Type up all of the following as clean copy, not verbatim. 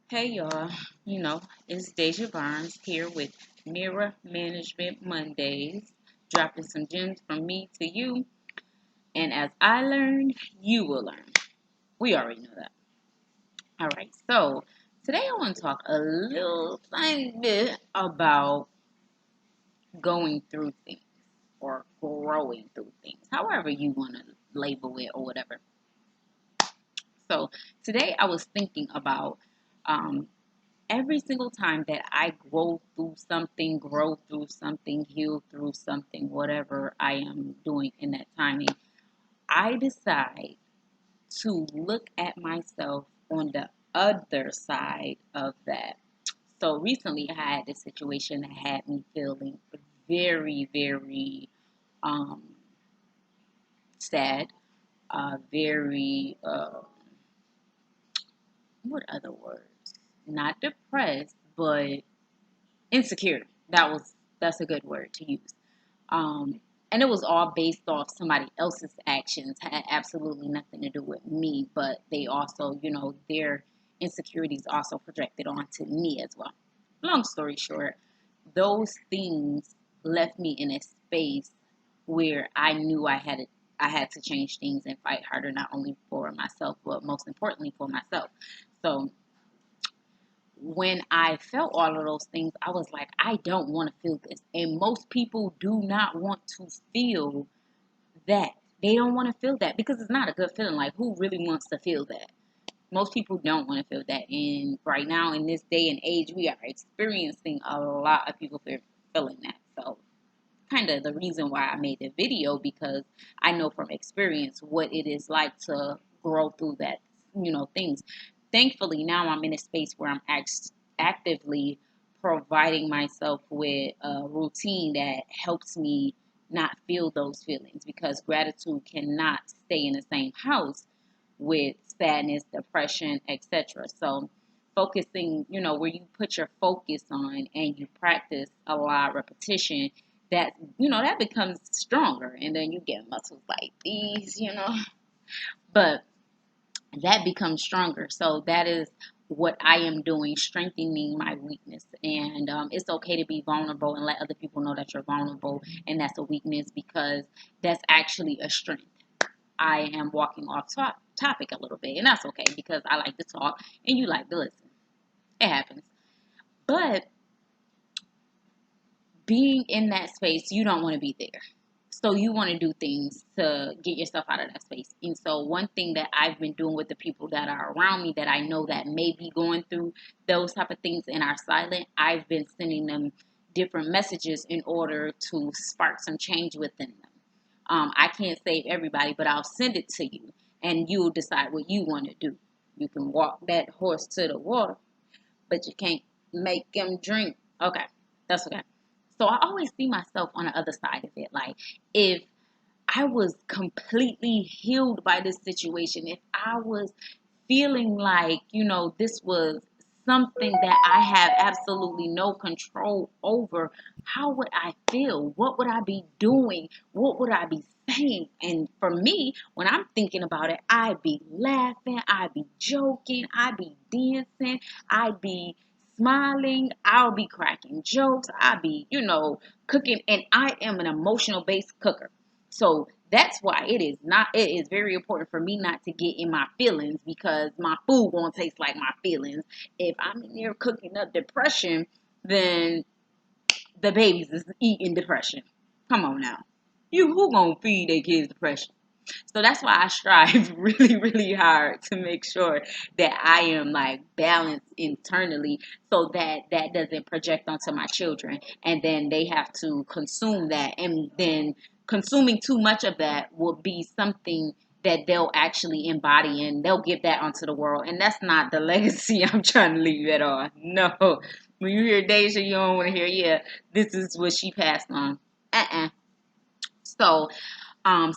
Hey y'all, you know, it's Deja Barnes here with Mirror Management Mondays, dropping some gems from me to you. And as I learn, you will learn. We already know that. All right, so today I want to talk a little tiny bit about going through things or growing through things, however you want to label it or whatever. So today I was thinking about um, every single time that I grow through something, heal through something, whatever I am doing in that timing, I decide to look at myself on the other side of that. So recently I had this situation that had me feeling very, very um, sad, very, what other words? Not depressed, but insecure. That's a good word to use. Um, and it was all based off somebody else's actions, had absolutely nothing to do with me, but they also, their insecurities also projected onto me as well. Long story short, those things left me in a space where I knew I had to change things and fight harder, not only for myself, but most importantly for myself. So when I felt all of those things, I was like, I don't want to feel this. And most people do not want to feel that. They don't want to feel that because it's not a good feeling. Like, who really wants to feel that? Most people don't want to feel that. And right now, in this day and age, we are experiencing a lot of people feeling that. So, kind of the reason why I made the video because I know from experience what it is like to grow through that, things. Thankfully, now I'm in a space where I'm actively providing myself with a routine that helps me not feel those feelings because gratitude cannot stay in the same house with sadness, depression, etc. So focusing, where you put your focus on and you practice a lot of repetition, that that becomes stronger and then you get muscles like these, but that becomes stronger. So that is what I am doing, strengthening my weakness. And it's okay to be vulnerable and let other people know that you're vulnerable and that's a weakness because that's actually a strength. I am walking off topic a little bit, and that's okay because I like to talk and you like to listen. It happens. But being in that space, you don't want to be there. So you want to do things to get yourself out of that space. And so one thing that I've been doing with the people that are around me that I know that may be going through those type of things and are silent, I've been sending them different messages in order to spark some change within them. I can't save everybody, but I'll send it to you and you'll decide what you want to do. You can walk that horse to the water, but you can't make him drink. Okay, that's okay. So I always see myself on the other side of it. Like, if I was completely healed by this situation, if I was feeling like, this was something that I have absolutely no control over, how would I feel? What would I be doing? What would I be saying? And for me, when I'm thinking about it, I'd be laughing, I'd be joking, I'd be dancing, I'd be smiling, I'll be cracking jokes, I'd be, cooking. And I am an emotional based cooker. So that's why it is very important for me not to get in my feelings because my food won't taste like my feelings. If I'm in there cooking up depression, then the babies is eating depression. Come on now. Who gonna feed their kids depression? So that's why I strive really, really hard to make sure that I am like balanced internally so that that doesn't project onto my children and then they have to consume that and then consuming too much of that will be something that they'll actually embody and they'll give that onto the world. And that's not the legacy I'm trying to leave at all. No. When you hear Deja, you don't want to hear, yeah, this is what she passed on. So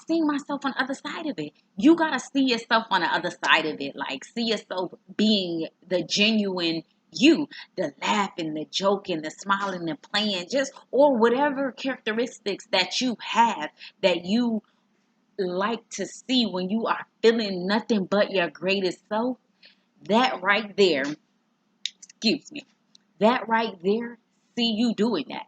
seeing myself on the other side of it. You gotta see yourself on the other side of it. Like see yourself being the genuine you, the laughing, the joking, the smiling, the playing, just or whatever characteristics that you have that you like to see when you are feeling nothing but your greatest self. That right there Excuse me. That right there, see you doing that.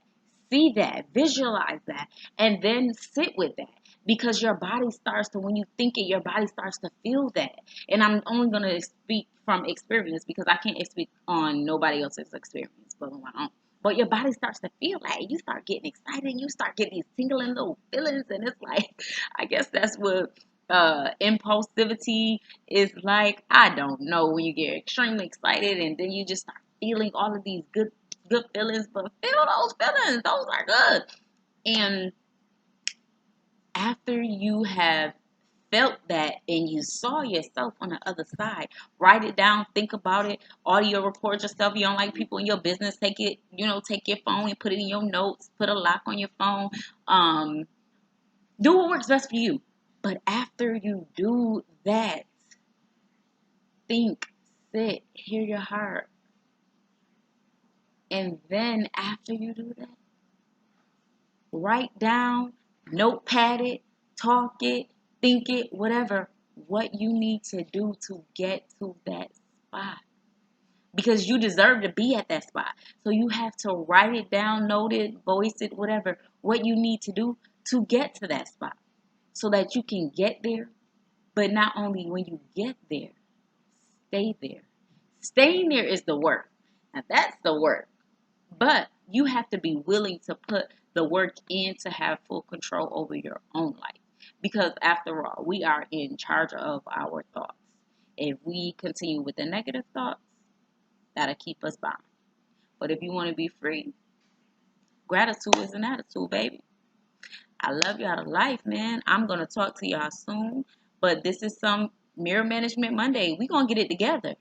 See that, visualize that, and then sit with that. Because your body starts to, when you think it, your body starts to feel that. And I'm only going to speak from experience because I can't speak on nobody else's experience but on my own. But your body starts to feel that. You start getting excited. You start getting these tingling little feelings. And it's like, I guess that's what impulsivity is like. I don't know, when you get extremely excited and then you just start feeling all of these good feelings, but feel those feelings. Those are good. And after you have felt that and you saw yourself on the other side, write it down, think about it, audio record yourself. You don't like people in your business, take it, take your phone and put it in your notes, put a lock on your phone. Do what works best for you. But after you do that, think, sit, hear your heart. And then after you do that, write down, notepad it, talk it, think it, whatever, what you need to do to get to that spot. Because you deserve to be at that spot. So you have to write it down, note it, voice it, whatever, what you need to do to get to that spot. So that you can get there. But not only when you get there, stay there. Staying there is the work. Now that's the work. But you have to be willing to put the work in to have full control over your own life. Because after all, we are in charge of our thoughts. If we continue with the negative thoughts, that'll keep us bound. But if you want to be free, gratitude is an attitude, baby. I love you out of life, man. I'm going to talk to y'all soon. But this is some Mirror Management Monday. We're going to get it together.